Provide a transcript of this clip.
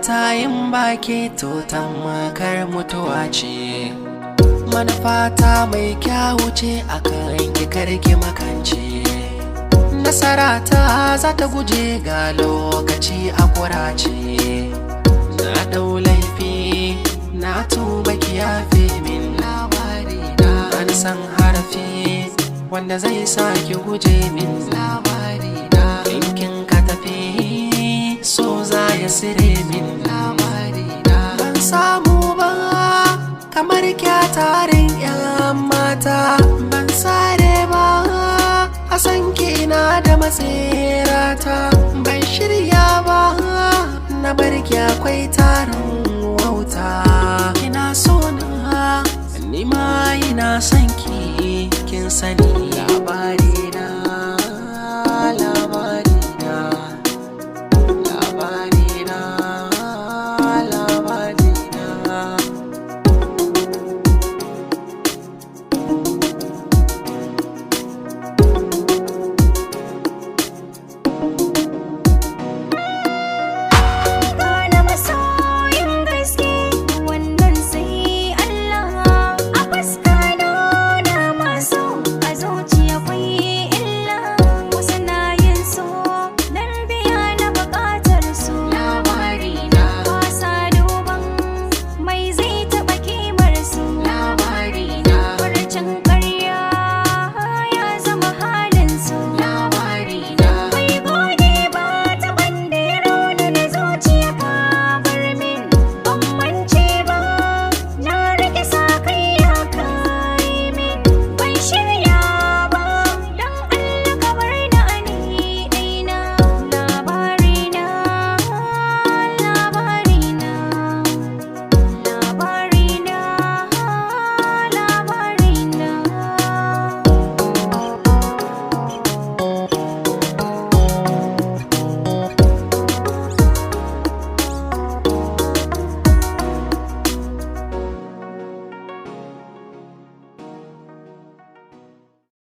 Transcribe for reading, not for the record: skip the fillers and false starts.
mata yin baki to tamkar mutuwa ce. Manufata mai kyawu ce akan ki karki makance. Nasara ta za ta guje ga lokaci a kurace. Na dau laifi na tuba ki yafe min labari na. Ban san harafi wanda zai sa ki guje min labari na. Ɗinkin ka tafi so za ya sire min labari na. Ban samu ba kamar kyatarin 'yan mata. Ban sare ba a san kina da matsirata. Ban shirya ba na barki akwai tarin wauta. Kina so na nima ina son ki kin sani.